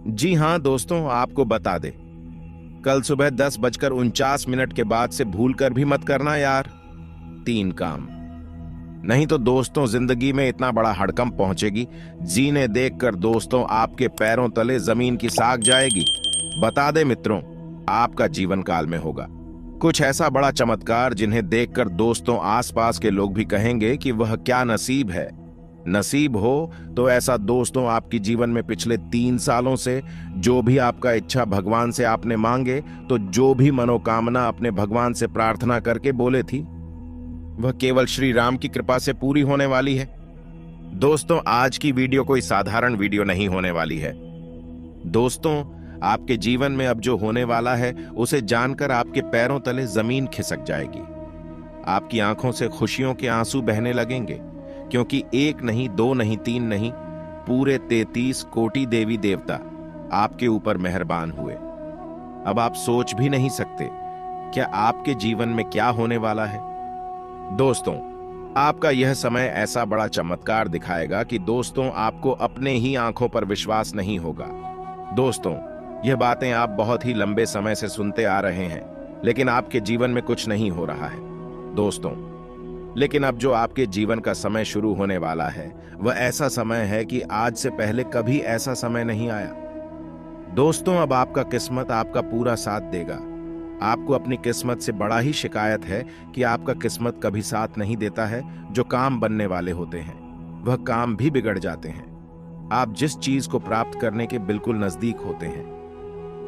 जी हाँ दोस्तों, आपको बता दे, कल सुबह 10:49 के बाद से भूल कर भी मत करना यार। 3 काम। नहीं तो दोस्तों जिंदगी में इतना बड़ा हड़कंप पहुंचेगी, जीने देखकर दोस्तों आपके पैरों तले जमीन की साग जाएगी। बता दे मित्रों, आपका जीवन काल में होगा कुछ ऐसा बड़ा चमत्कार जिन्हें देखकर दोस्तों आसपास के लोग भी कहेंगे कि वह क्या नसीब है। नसीब हो तो ऐसा दोस्तों आपकी जीवन में पिछले 3 सालों से जो भी आपका इच्छा भगवान से आपने मांगे, तो जो भी मनोकामना अपने भगवान से प्रार्थना करके बोले थी, वह केवल श्री राम की कृपा से पूरी होने वाली है। दोस्तों आज की वीडियो कोई साधारण वीडियो नहीं होने वाली है। दोस्तों आपके जीवन में अब जो होने वाला है उसे जानकर आपके पैरों तले जमीन खिसक जाएगी। आपकी आंखों से खुशियों के आंसू बहने लगेंगे, क्योंकि 1 नहीं 2 नहीं 3 नहीं, पूरे 33 कोटि देवी देवता आपके ऊपर मेहरबान हुए। अब आप सोच भी नहीं सकते क्या आपके जीवन में क्या होने वाला है। दोस्तों आपका यह समय ऐसा बड़ा चमत्कार दिखाएगा कि दोस्तों आपको अपने ही आंखों पर विश्वास नहीं होगा। दोस्तों यह बातें आप बहुत ही लंबे समय से सुनते आ रहे हैं, लेकिन आपके जीवन में कुछ नहीं हो रहा है। दोस्तों लेकिन अब जो आपके जीवन का समय शुरू होने वाला है वह ऐसा समय है कि आज से पहले कभी ऐसा समय नहीं आया। दोस्तों अब आपका किस्मत आपका पूरा साथ देगा। आपको अपनी किस्मत से बड़ा ही शिकायत है कि आपका किस्मत कभी साथ नहीं देता है। जो काम बनने वाले होते हैं वह काम भी बिगड़ जाते हैं। आप जिस चीज को प्राप्त करने के बिल्कुल नजदीक होते हैं,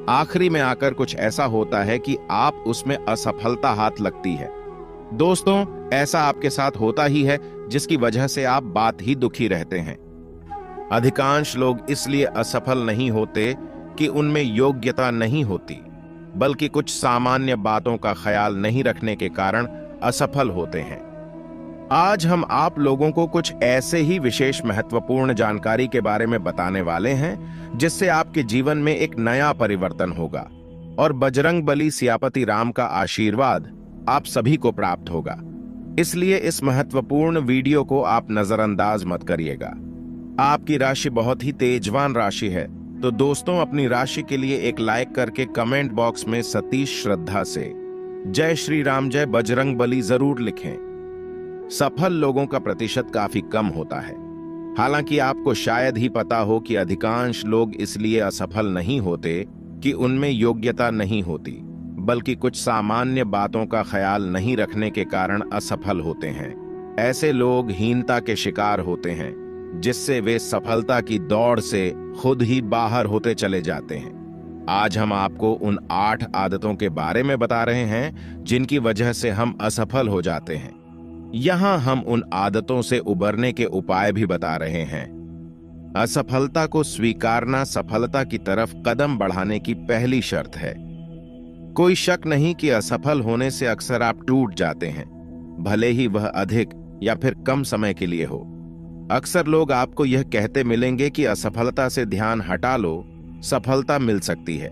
आखिरी में आकर कुछ ऐसा होता है कि आप उसमें असफलता हाथ लगती है। दोस्तों ऐसा आपके साथ होता ही है, जिसकी वजह से आप बात ही दुखी रहते हैं। अधिकांश लोग इसलिए असफल नहीं होते कि उनमें योग्यता नहीं होती, बल्कि कुछ सामान्य बातों का ख्याल नहीं रखने के कारण असफल होते हैं। आज हम आप लोगों को कुछ ऐसे ही विशेष महत्वपूर्ण जानकारी के बारे में बताने वाले हैं जिससे आपके जीवन में एक नया परिवर्तन होगा और बजरंगबली सियापति राम का आशीर्वाद आप सभी को प्राप्त होगा। इसलिए इस महत्वपूर्ण वीडियो को आप नजरअंदाज मत करिएगा। आपकी राशि बहुत ही तेजवान राशि है, तो दोस्तों अपनी राशि के लिए एक लाइक करके कमेंट बॉक्स में सतीश श्रद्धा से जय श्री राम जय बजरंगबली जरूर लिखें। सफल लोगों का प्रतिशत काफी कम होता है। हालांकि आपको शायद ही पता हो कि अधिकांश लोग इसलिए असफल नहीं होते कि उनमें योग्यता नहीं होती, बल्कि कुछ सामान्य बातों का ख्याल नहीं रखने के कारण असफल होते हैं। ऐसे लोग हीनता के शिकार होते हैं, जिससे वे सफलता की दौड़ से खुद ही बाहर होते चले जाते हैं। आज हम आपको उन 8 आदतों के बारे में बता रहे हैं जिनकी वजह से हम असफल हो जाते हैं। यहां हम उन आदतों से उबरने के उपाय भी बता रहे हैं। असफलता को स्वीकारना सफलता की तरफ कदम बढ़ाने की पहली शर्त है। कोई शक नहीं कि असफल होने से अक्सर आप टूट जाते हैं, भले ही वह अधिक या फिर कम समय के लिए हो। अक्सर लोग आपको यह कहते मिलेंगे कि असफलता से ध्यान हटा लो, सफलता मिल सकती है।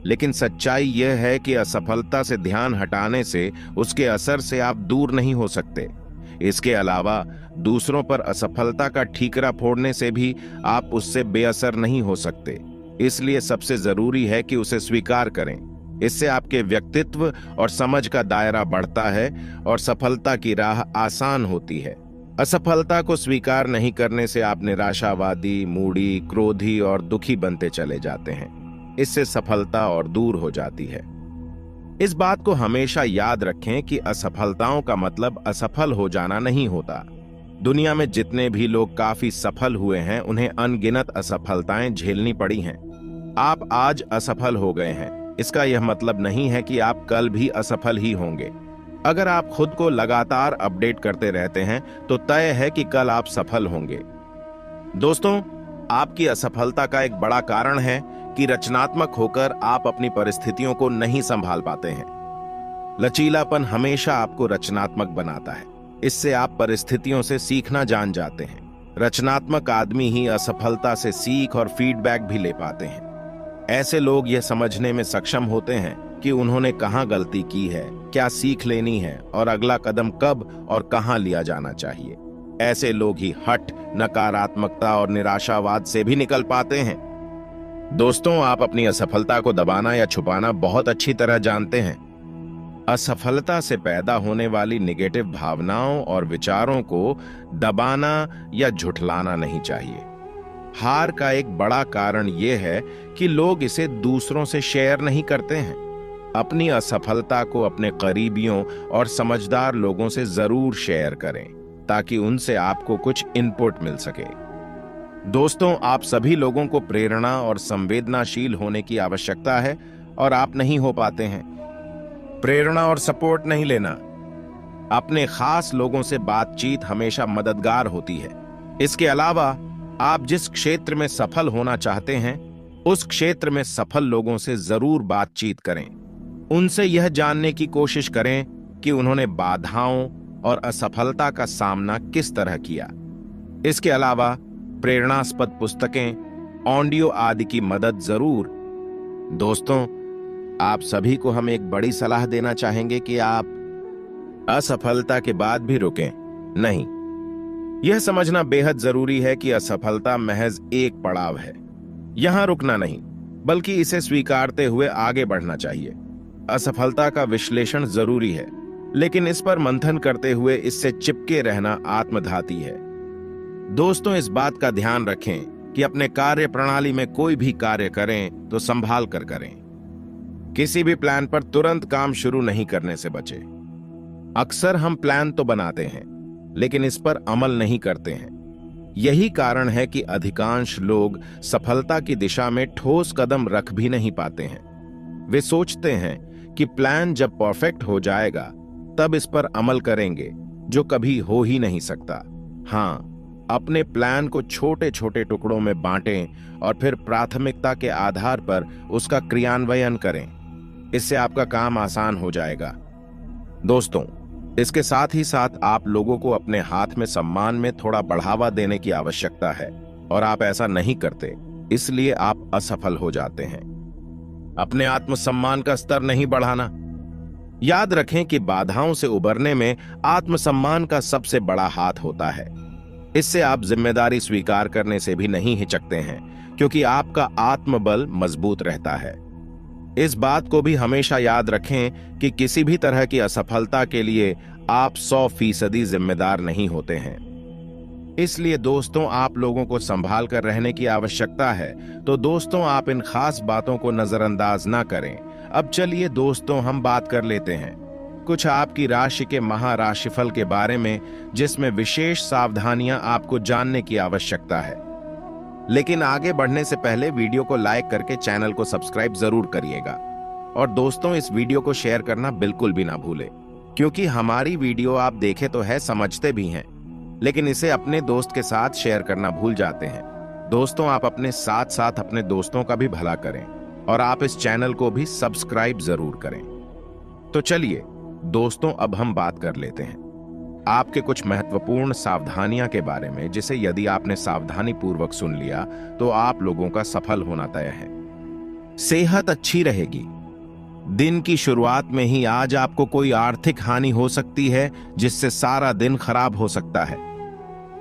लेकिन सच्चाई यह है कि असफलता से ध्यान हटाने से उसके असर से आप दूर नहीं हो सकते। इसके अलावा दूसरों पर असफलता का ठीकरा फोड़ने से भी आप उससे बेअसर नहीं हो सकते। इसलिए सबसे जरूरी है कि उसे स्वीकार करें। इससे आपके व्यक्तित्व और समझ का दायरा बढ़ता है और सफलता की राह आसान होती है। असफलता को स्वीकार नहीं करने से आप निराशावादी, मूडी, क्रोधी और दुखी बनते चले जाते हैं। इससे सफलता और दूर हो जाती है। इस बात को हमेशा याद रखें कि असफलताओं का मतलब असफल हो जाना नहीं होता। दुनिया में जितने भी लोग काफी सफल हुए हैं, उन्हें अनगिनत असफलताएं झेलनी पड़ी हैं। आप आज असफल हो गए हैं, इसका यह मतलब नहीं है कि आप कल भी असफल ही होंगे। अगर आप खुद को लगातार अपडेट करते रहते हैं तो तय है कि कल आप सफल होंगे। दोस्तों आपकी असफलता का एक बड़ा कारण है कि रचनात्मक होकर आप अपनी परिस्थितियों को नहीं संभाल पाते हैं। लचीलापन हमेशा आपको रचनात्मक बनाता है। इससे आप परिस्थितियों से सीखना जान जाते हैं। रचनात्मक आदमी ही असफलता से सीख और फीडबैक भी ले पाते हैं। ऐसे लोग यह समझने में सक्षम होते हैं कि उन्होंने कहां गलती की है, क्या सीख लेनी है और अगला कदम कब और कहां लिया जाना चाहिए। ऐसे लोग ही हठ, नकारात्मकता और निराशावाद से भी निकल पाते हैं। दोस्तों, आप अपनी असफलता को दबाना या छुपाना बहुत अच्छी तरह जानते हैं। असफलता से पैदा होने वाली निगेटिव भावनाओं और विचारों को दबाना या झुठलाना नहीं चाहिए। हार का एक बड़ा कारण यह है कि लोग इसे दूसरों से शेयर नहीं करते हैं। अपनी असफलता को अपने करीबियों और समझदार लोगों से जरूर शेयर करें ताकि उनसे आपको कुछ इनपुट मिल सके। दोस्तों, आप सभी लोगों को प्रेरणा और संवेदनाशील होने की आवश्यकता है और आप नहीं हो पाते हैं। प्रेरणा और सपोर्ट नहीं लेना। अपने खास लोगों से बातचीत हमेशा मददगार होती है। इसके अलावा आप जिस क्षेत्र में सफल होना चाहते हैं उस क्षेत्र में सफल लोगों से जरूर बातचीत करें। उनसे यह जानने की कोशिश करें कि उन्होंने बाधाओं और असफलता का सामना किस तरह किया। इसके अलावा प्रेरणास्पद पुस्तकें, ऑडियो आदि की मदद जरूर। दोस्तों, आप सभी को हम एक बड़ी सलाह देना चाहेंगे कि आप असफलता के बाद भी रुकें नहीं। यह समझना बेहद जरूरी है कि असफलता महज एक पड़ाव है। यहां रुकना नहीं, बल्कि इसे स्वीकारते हुए आगे बढ़ना चाहिए। असफलता का विश्लेषण जरूरी है, लेकिन इस पर मंथन करते हुए इससे चिपके रहना आत्मघाती है। दोस्तों, इस बात का ध्यान रखें कि अपने कार्य प्रणाली में कोई भी कार्य करें तो संभाल कर करें। किसी भी प्लान पर तुरंत काम शुरू नहीं करने से बचें। अक्सर हम प्लान तो बनाते हैं, लेकिन इस पर अमल नहीं करते हैं। यही कारण है कि अधिकांश लोग सफलता की दिशा में ठोस कदम रख भी नहीं पाते हैं। वे सोचते हैं कि प्लान जब परफेक्ट हो जाएगा तब इस पर अमल करेंगे, जो कभी हो ही नहीं सकता। हां, अपने प्लान को छोटे छोटे टुकड़ों में बांटें और फिर प्राथमिकता के आधार पर उसका क्रियान्वयन करें। इससे आपका काम आसान हो जाएगा। दोस्तों, इसके साथ ही साथ आप लोगों को अपने हाथ में सम्मान में थोड़ा बढ़ावा देने की आवश्यकता है और आप ऐसा नहीं करते, इसलिए आप असफल हो जाते हैं। अपने आत्मसम्मान का स्तर नहीं बढ़ाना। याद रखें कि बाधाओं से उबरने में आत्मसम्मान का सबसे बड़ा हाथ होता है। इससे आप जिम्मेदारी स्वीकार करने से भी नहीं हिचकते हैं, क्योंकि आपका आत्मबल मजबूत रहता है। इस बात को भी हमेशा याद रखें कि किसी भी तरह की असफलता के लिए आप 100% जिम्मेदार नहीं होते हैं। इसलिए दोस्तों, आप लोगों को संभाल कर रहने की आवश्यकता है। तो दोस्तों, आप इन खास बातों को नजरअंदाज ना करें। अब चलिए दोस्तों, हम बात कर लेते हैं कुछ आपकी राशि के महाराशिफल के बारे में, जिसमें विशेष सावधानियां आपको जानने की आवश्यकता है। लेकिन आगे बढ़ने से पहले वीडियो को लाइक करके चैनल को सब्सक्राइब जरूर करिएगा। और दोस्तों, इस वीडियो को शेयर करना बिल्कुल भी ना भूलें, क्योंकि हमारी वीडियो आप देखे तो है, समझते भी हैं, लेकिन इसे अपने दोस्त के साथ शेयर करना भूल जाते हैं। दोस्तों, आप अपने साथ साथ अपने दोस्तों का भी भला करें और आप इस चैनल को भी सब्सक्राइब जरूर करें। तो चलिए दोस्तों, अब हम बात कर लेते हैं आपके कुछ महत्वपूर्ण सावधानियां के बारे में, जिसे यदि आपने सावधानी पूर्वक सुन लिया तो आप लोगों का सफल होना तय है। सेहत अच्छी रहेगी। दिन की शुरुआत में ही आज आपको कोई आर्थिक हानि हो सकती है, जिससे सारा दिन खराब हो सकता है।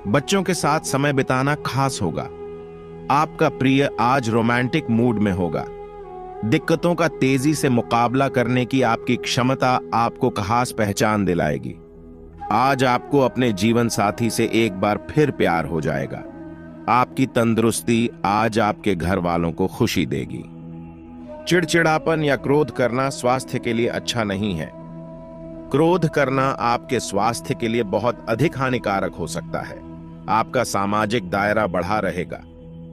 बच्चों के साथ समय बिताना खास होगा। आपका प्रिय आज रोमांटिक मूड में होगा। दिक्कतों का तेजी से मुकाबला करने की आपकी क्षमता आपको खास पहचान दिलाएगी। आज आपको अपने जीवन साथी से एक बार फिर प्यार हो जाएगा। आपकी तंदुरुस्ती आज आपके घर वालों को खुशी देगी। चिड़चिड़ापन या क्रोध करना स्वास्थ्य के लिए अच्छा नहीं है। क्रोध करना आपके स्वास्थ्य के लिए बहुत अधिक हानिकारक हो सकता है। आपका सामाजिक दायरा बढ़ा रहेगा।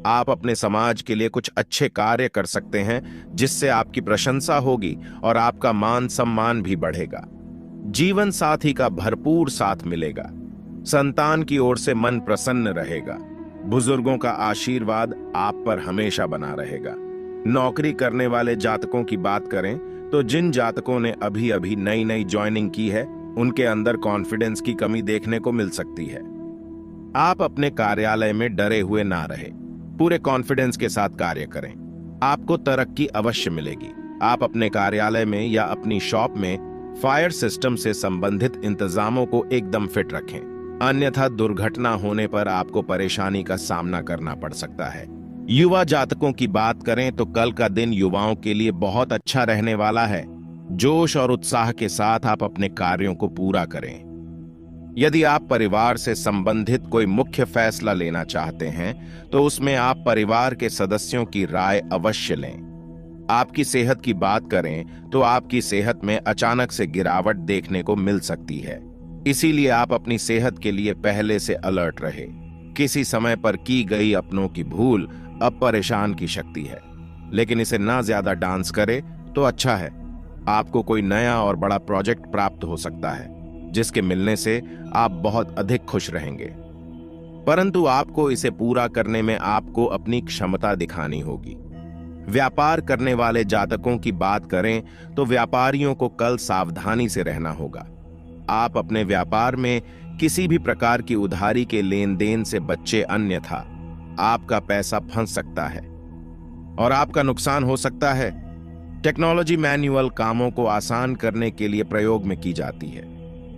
आप अपने समाज के लिए कुछ अच्छे कार्य कर सकते हैं, जिससे आपकी प्रशंसा होगी और आपका मान सम्मान भी बढ़ेगा। जीवन साथी का भरपूर साथ मिलेगा। संतान की ओर से मन प्रसन्न रहेगा। बुजुर्गों का आशीर्वाद आप पर हमेशा बना रहेगा। नौकरी करने वाले जातकों की बात करें तो जिन जातकों ने अभी अभी नई नई ज्वाइनिंग की है, उनके अंदर कॉन्फिडेंस की कमी देखने को मिल सकती है। आप अपने कार्यालय में डरे हुए ना रहे, पूरे कॉन्फिडेंस के साथ कार्य करें। आपको तरक्की अवश्य मिलेगी। आप अपने कार्यालय में या अपनी शॉप में फायर सिस्टम से संबंधित इंतजामों को एकदम फिट रखें, अन्यथा दुर्घटना होने पर आपको परेशानी का सामना करना पड़ सकता है। युवा जातकों की बात करें तो कल का दिन युवाओं के लिए बहुत अच्छा रहने वाला है। जोश और उत्साह के साथ आप अपने कार्यों को पूरा करें। यदि आप परिवार से संबंधित कोई मुख्य फैसला लेना चाहते हैं तो उसमें आप परिवार के सदस्यों की राय अवश्य लें। आपकी सेहत की बात करें तो आपकी सेहत में अचानक से गिरावट देखने को मिल सकती है, इसीलिए आप अपनी सेहत के लिए पहले से अलर्ट रहे। किसी समय पर की गई अपनों की भूल अब परेशान की शक्ति है, लेकिन इसे ना ज्यादा डांस करे तो अच्छा है। आपको कोई नया और बड़ा प्रोजेक्ट प्राप्त हो सकता है जिसके मिलने से आप बहुत अधिक खुश रहेंगे, परंतु आपको इसे पूरा करने में आपको अपनी क्षमता दिखानी होगी। व्यापार करने वाले जातकों की बात करें तो व्यापारियों को कल सावधानी से रहना होगा। आप अपने व्यापार में किसी भी प्रकार की उधारी के लेन देन से बच्चे, अन्यथा आपका पैसा फंस सकता है और आपका नुकसान हो सकता है। टेक्नोलॉजी मैनुअल कामों को आसान करने के लिए प्रयोग में की जाती है।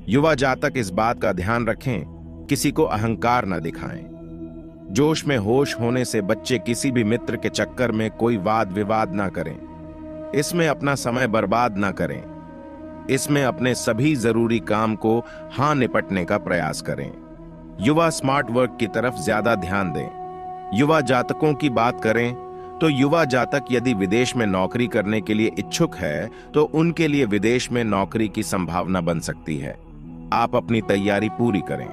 युवा जातक इस बात का ध्यान रखें, किसी को अहंकार न दिखाएं। जोश में होश होने से बच्चे किसी भी मित्र के चक्कर में कोई वाद विवाद ना करें। इसमें अपना समय बर्बाद ना करें। इसमें अपने सभी जरूरी काम को निपटने का प्रयास करें। युवा स्मार्ट वर्क की तरफ ज्यादा ध्यान दें। युवा जातकों की बात करें तो युवा जातक यदि विदेश में नौकरी करने के लिए इच्छुक है तो उनके लिए विदेश में नौकरी की संभावना बन सकती है। आप अपनी तैयारी पूरी करें।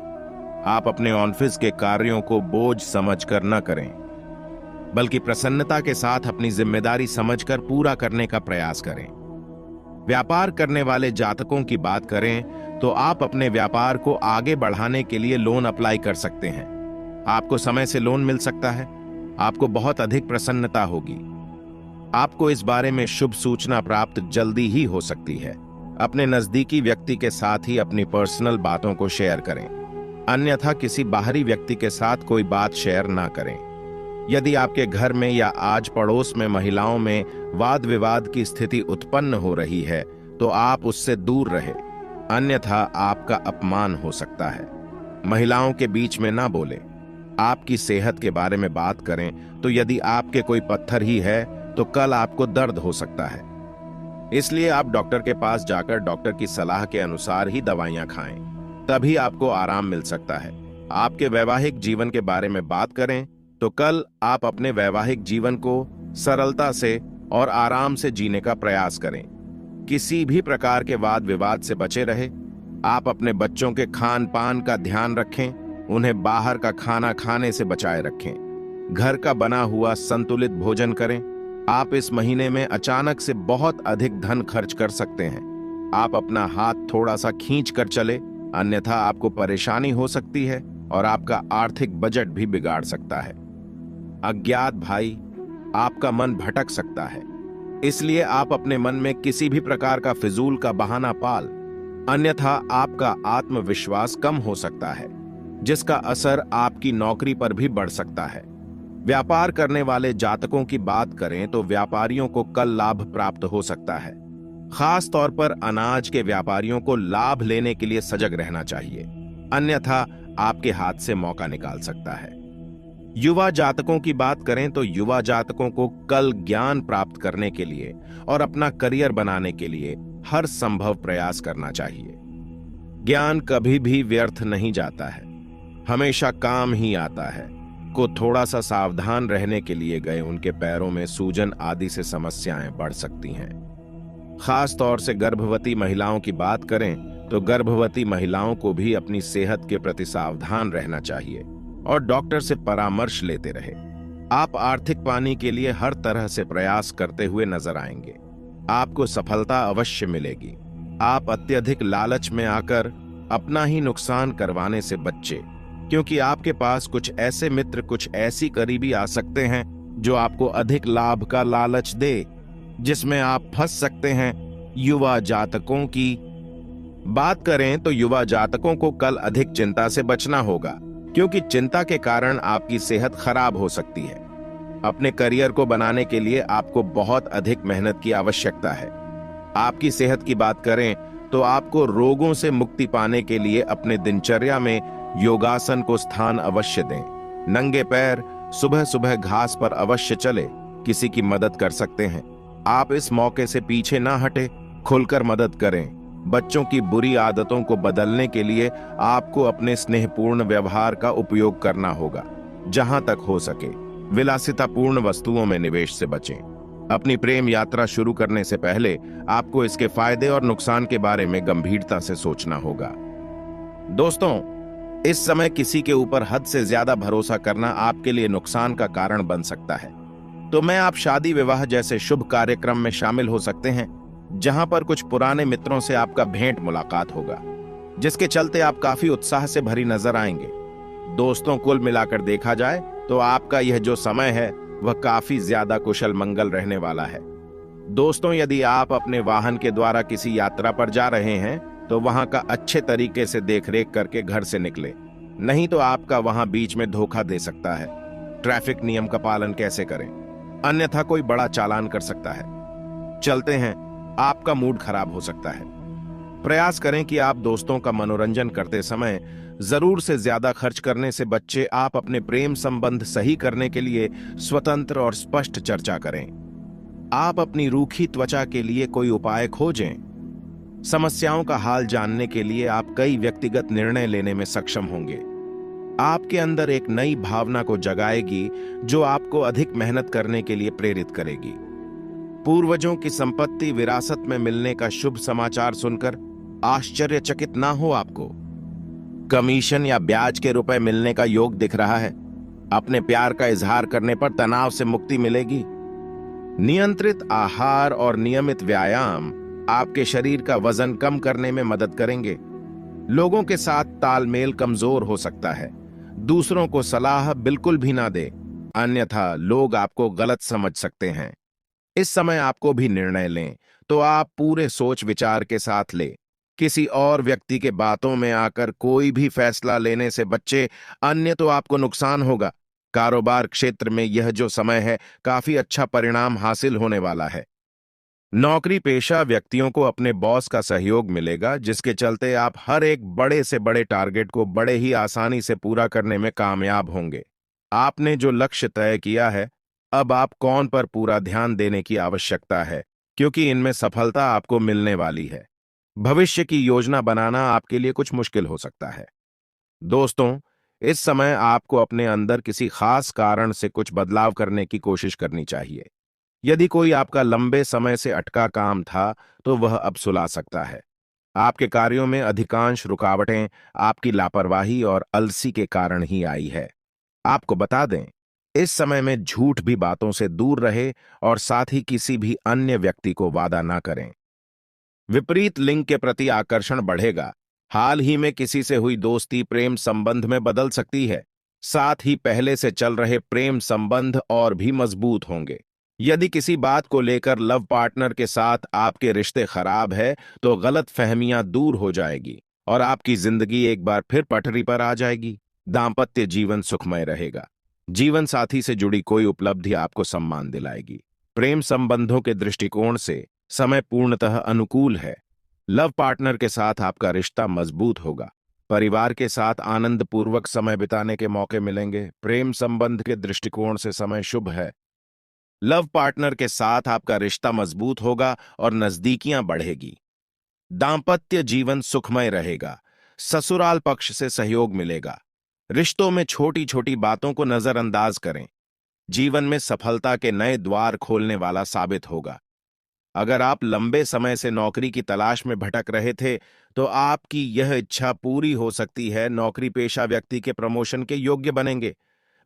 आप अपने ऑफिस के कार्यों को बोझ समझकर न करें, बल्कि प्रसन्नता के साथ अपनी जिम्मेदारी समझकर पूरा करने का प्रयास करें। व्यापार करने वाले जातकों की बात करें तो आप अपने व्यापार को आगे बढ़ाने के लिए लोन अप्लाई कर सकते हैं। आपको समय से लोन मिल सकता है। आपको बहुत अधिक प्रसन्नता होगी। आपको इस बारे में शुभ सूचना प्राप्त जल्दी ही हो सकती है। अपने नजदीकी व्यक्ति के साथ ही अपनी पर्सनल बातों को शेयर करें, अन्यथा किसी बाहरी व्यक्ति के साथ कोई बात शेयर ना करें। यदि आपके घर में या आज पड़ोस में महिलाओं में वाद विवाद की स्थिति उत्पन्न हो रही है तो आप उससे दूर रहे, अन्यथा आपका अपमान हो सकता है। महिलाओं के बीच में ना बोले। आपकी सेहत के बारे में बात करें तो यदि आपके कोई पत्थर ही है तो कल आपको दर्द हो सकता है, इसलिए आप डॉक्टर के पास जाकर डॉक्टर की सलाह के अनुसार ही दवाइयां खाएं, तभी आपको आराम मिल सकता है। आपके वैवाहिक जीवन के बारे में बात करें तो कल आप अपने वैवाहिक जीवन को सरलता से और आराम से जीने का प्रयास करें। किसी भी प्रकार के वाद विवाद से बचे रहे। आप अपने बच्चों के खान पान का ध्यान रखें, उन्हें बाहर का खाना खाने से बचाए रखें। घर का बना हुआ संतुलित भोजन करें। आप इस महीने में अचानक से बहुत अधिक धन खर्च कर सकते हैं। आप अपना हाथ थोड़ा सा खींच कर चले, अन्यथा आपको परेशानी हो सकती है और आपका आर्थिक बजट भी बिगाड़ सकता है। अज्ञात भाई, आपका मन भटक सकता है, इसलिए आप अपने मन में किसी भी प्रकार का फिजूल का बहाना पाल, अन्यथा आपका आत्मविश्वास कम हो सकता है, जिसका असर आपकी नौकरी पर भी बढ़ सकता है। व्यापार करने वाले जातकों की बात करें तो व्यापारियों को कल लाभ प्राप्त हो सकता है। खास तौर पर अनाज के व्यापारियों को लाभ लेने के लिए सजग रहना चाहिए, अन्यथा आपके हाथ से मौका निकाल सकता है। युवा जातकों की बात करें तो युवा जातकों को कल ज्ञान प्राप्त करने के लिए और अपना करियर बनाने के लिए हर संभव प्रयास करना चाहिए। ज्ञान कभी भी व्यर्थ नहीं जाता है, हमेशा काम ही आता है। को थोड़ा सा सावधान रहने के लिए गए उनके पैरों में सूजन आदि से समस्याएं बढ़ सकती हैं। खास तौर से गर्भवती महिलाओं की बात करें तो गर्भवती महिलाओं को भी अपनी सेहत के प्रति सावधान रहना चाहिए और डॉक्टर से परामर्श लेते रहे। आप आर्थिक पाने के लिए हर तरह से प्रयास करते हुए नजर आएंगे। आपको सफलता अवश्य मिलेगी। आप अत्यधिक लालच में आकर अपना ही नुकसान करवाने से बच्चे, क्योंकि आपके पास कुछ ऐसे मित्र, कुछ ऐसी करीबी आ सकते हैं जो आपको अधिक लाभ का लालच दे, जिसमें आप फंस सकते हैं। युवा जातकों की बात करें तो युवा जातकों को कल अधिक चिंता से बचना होगा, क्योंकि चिंता के कारण आपकी सेहत खराब हो सकती है। अपने करियर को बनाने के लिए आपको बहुत अधिक मेहनत की आवश्यकता है। आपकी सेहत की बात करें तो आपको रोगों से मुक्ति पाने के लिए अपने दिनचर्या में योगासन को स्थान अवश्य दें। नंगे पैर सुबह सुबह घास पर अवश्य चले, किसी की मदद कर सकते हैं। आप इस मौके से पीछे ना हटे, खुलकर मदद करें। बच्चों की बुरी आदतों को बदलने के लिए आपको अपने स्नेहपूर्ण व्यवहार का उपयोग करना होगा। जहां तक हो सके विलासितापूर्ण वस्तुओं में निवेश से बचें। अपनी प्रेम यात्रा शुरू करने से पहले आपको इसके फायदे और नुकसान के बारे में गंभीरता से सोचना होगा। दोस्तों, इस समय किसी के ऊपर हद से ज्यादा भरोसा करना आपके लिए नुकसान का कारण बन सकता है। तो मैं आप शादी विवाह जैसे शुभ कार्यक्रम में शामिल हो सकते हैं, जहां पर कुछ पुराने मित्रों से आपका भेंट मुलाकात होगा, जिसके चलते आप काफी उत्साह से भरी नजर आएंगे। दोस्तों, कुल मिलाकर देखा जाए तो आपका यह जो समय है वह काफी ज्यादा कुशल मंगल रहने वाला है। दोस्तों, यदि आप अपने वाहन के द्वारा किसी यात्रा पर जा रहे हैं तो वहां का अच्छे तरीके से देखरेख करके घर से निकले, नहीं तो आपका वहां बीच में धोखा दे सकता है। ट्रैफिक नियम का पालन कैसे करें, अन्यथा कोई बड़ा चालान कर सकता है। चलते हैं, आपका मूड खराब हो सकता है। प्रयास करें कि आप दोस्तों का मनोरंजन करते समय जरूर से ज्यादा खर्च करने से बच्चे आप अपने प्रेम संबंध सही करने के लिए स्वतंत्र और स्पष्ट चर्चा करें। आप अपनी रूखी त्वचा के लिए कोई उपाय खोजें। समस्याओं का हाल जानने के लिए आप कई व्यक्तिगत निर्णय लेने में सक्षम होंगे। आपके अंदर एक नई भावना को जगाएगी जो आपको अधिक मेहनत करने के लिए प्रेरित करेगी। पूर्वजों की संपत्ति विरासत में मिलने का शुभ समाचार सुनकर आश्चर्यचकित ना हो आपको। कमीशन या ब्याज के रुपए मिलने का योग दिख रहा है। अपने प्यार का इजहार करने पर तनाव से मुक्ति मिलेगी। नियंत्रित आहार और नियमित व्यायाम आपके शरीर का वजन कम करने में मदद करेंगे। लोगों के साथ तालमेल कमजोर हो सकता है। दूसरों को सलाह बिल्कुल भी ना दे, अन्यथा लोग आपको गलत समझ सकते हैं। इस समय आपको भी निर्णय लें तो आप पूरे सोच विचार के साथ ले। किसी और व्यक्ति के बातों में आकर कोई भी फैसला लेने से बच्चे, अन्य तो आपको नुकसान होगा। कारोबार क्षेत्र में यह जो समय है काफी अच्छा परिणाम हासिल होने वाला है। नौकरी पेशा व्यक्तियों को अपने बॉस का सहयोग मिलेगा, जिसके चलते आप हर एक बड़े से बड़े टारगेट को बड़े ही आसानी से पूरा करने में कामयाब होंगे। आपने जो लक्ष्य तय किया है, अब आप कौन पर पूरा ध्यान देने की आवश्यकता है, क्योंकि इनमें सफलता आपको मिलने वाली है। भविष्य की योजना बनाना आपके लिए कुछ मुश्किल हो सकता है। दोस्तों, इस समय आपको अपने अंदर किसी खास कारण से कुछ बदलाव करने की कोशिश करनी चाहिए। यदि कोई आपका लंबे समय से अटका काम था तो वह अब सुलझ सकता है। आपके कार्यों में अधिकांश रुकावटें आपकी लापरवाही और अलसी के कारण ही आई है। आपको बता दें, इस समय में झूठ भी बातों से दूर रहे और साथ ही किसी भी अन्य व्यक्ति को वादा ना करें। विपरीत लिंग के प्रति आकर्षण बढ़ेगा। हाल ही में किसी से हुई दोस्ती प्रेम संबंध में बदल सकती है। साथ ही पहले से चल रहे प्रेम संबंध और भी मजबूत होंगे। यदि किसी बात को लेकर लव पार्टनर के साथ आपके रिश्ते खराब है तो गलत फहमियां दूर हो जाएगी और आपकी जिंदगी एक बार फिर पटरी पर आ जाएगी। दांपत्य जीवन सुखमय रहेगा। जीवन साथी से जुड़ी कोई उपलब्धि आपको सम्मान दिलाएगी। प्रेम संबंधों के दृष्टिकोण से समय पूर्णतः अनुकूल है। लव पार्टनर के साथ आपका रिश्ता मजबूत होगा। परिवार के साथ आनंदपूर्वक समय बिताने के मौके मिलेंगे। प्रेम संबंध के दृष्टिकोण से समय शुभ है। लव पार्टनर के साथ आपका रिश्ता मजबूत होगा और नजदीकियां बढ़ेगी। दांपत्य जीवन सुखमय रहेगा। ससुराल पक्ष से सहयोग मिलेगा। रिश्तों में छोटी छोटी बातों को नजरअंदाज करें। जीवन में सफलता के नए द्वार खोलने वाला साबित होगा। अगर आप लंबे समय से नौकरी की तलाश में भटक रहे थे तो आपकी यह इच्छा पूरी हो सकती है। नौकरी पेशा व्यक्ति के प्रमोशन के योग्य बनेंगे।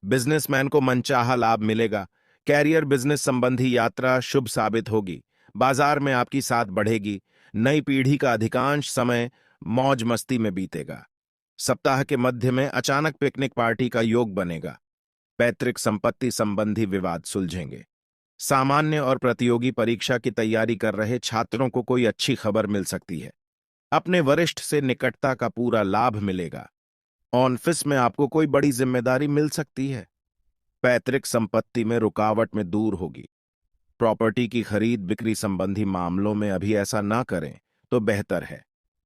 बिजनेसमैन को मनचाहा लाभ मिलेगा। कैरियर बिजनेस संबंधी यात्रा शुभ साबित होगी। बाजार में आपकी साथ बढ़ेगी। नई पीढ़ी का अधिकांश समय मौज मस्ती में बीतेगा। सप्ताह के मध्य में अचानक पिकनिक पार्टी का योग बनेगा। पैतृक संपत्ति संबंधी विवाद सुलझेंगे। सामान्य और प्रतियोगी परीक्षा की तैयारी कर रहे छात्रों को कोई अच्छी खबर मिल सकती है। अपने वरिष्ठ से निकटता का पूरा लाभ मिलेगा। ऑफिस में आपको कोई बड़ी जिम्मेदारी मिल सकती है। पैतृक संपत्ति में रुकावट में दूर होगी। प्रॉपर्टी की खरीद बिक्री संबंधी मामलों में अभी ऐसा ना करें तो बेहतर है,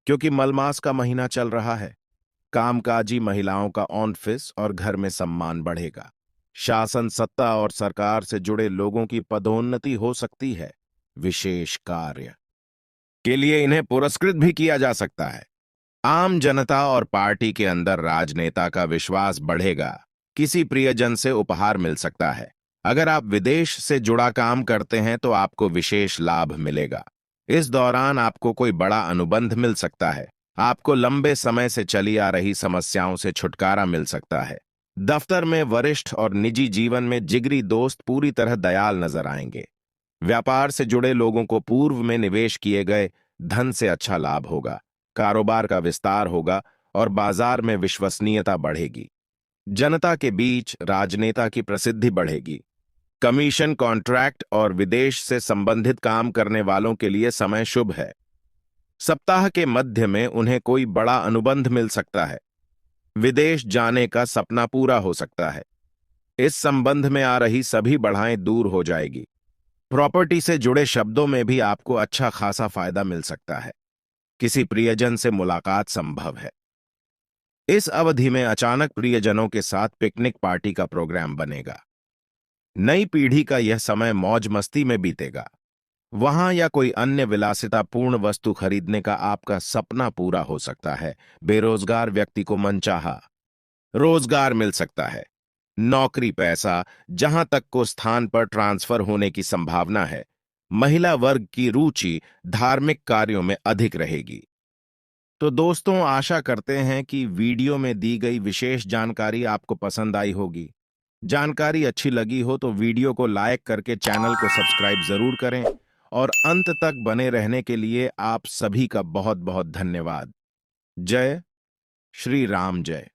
क्योंकि मलमास का महीना चल रहा है। कामकाजी महिलाओं का ऑफिस और घर में सम्मान बढ़ेगा। शासन सत्ता और सरकार से जुड़े लोगों की पदोन्नति हो सकती है। विशेष कार्य के लिए इन्हें पुरस्कृत भी किया जा सकता है। आम जनता और पार्टी के अंदर राजनेता का विश्वास बढ़ेगा। किसी प्रियजन से उपहार मिल सकता है। अगर आप विदेश से जुड़ा काम करते हैं तो आपको विशेष लाभ मिलेगा। इस दौरान आपको कोई बड़ा अनुबंध मिल सकता है। आपको लंबे समय से चली आ रही समस्याओं से छुटकारा मिल सकता है। दफ्तर में वरिष्ठ और निजी जीवन में जिगरी दोस्त पूरी तरह दयाल नजर आएंगे। व्यापार से जुड़े लोगों को पूर्व में निवेश किए गए धन से अच्छा लाभ होगा। कारोबार का विस्तार होगा और बाजार में विश्वसनीयता बढ़ेगी। जनता के बीच राजनेता की प्रसिद्धि बढ़ेगी। कमीशन, कॉन्ट्रैक्ट और विदेश से संबंधित काम करने वालों के लिए समय शुभ है। सप्ताह के मध्य में उन्हें कोई बड़ा अनुबंध मिल सकता है। विदेश जाने का सपना पूरा हो सकता है। इस संबंध में आ रही सभी बाधाएं दूर हो जाएगी। प्रॉपर्टी से जुड़े शब्दों में भी आपको अच्छा खासा फायदा मिल सकता है। किसी प्रियजन से मुलाकात संभव है। इस अवधि में अचानक प्रियजनों के साथ पिकनिक पार्टी का प्रोग्राम बनेगा। नई पीढ़ी का यह समय मौज मस्ती में बीतेगा। वहां या कोई अन्य विलासितापूर्ण वस्तु खरीदने का आपका सपना पूरा हो सकता है। बेरोजगार व्यक्ति को मनचाहा रोजगार मिल सकता है। नौकरी, पैसा, जहां तक को स्थान पर ट्रांसफर होने की संभावना है। महिला वर्ग की रुचि धार्मिक कार्यों में अधिक रहेगी। तो दोस्तों, आशा करते हैं कि वीडियो में दी गई विशेष जानकारी आपको पसंद आई होगी। जानकारी अच्छी लगी हो तो वीडियो को लाइक करके चैनल को सब्सक्राइब जरूर करें और अंत तक बने रहने के लिए आप सभी का बहुत बहुत धन्यवाद। जय श्री राम, जय।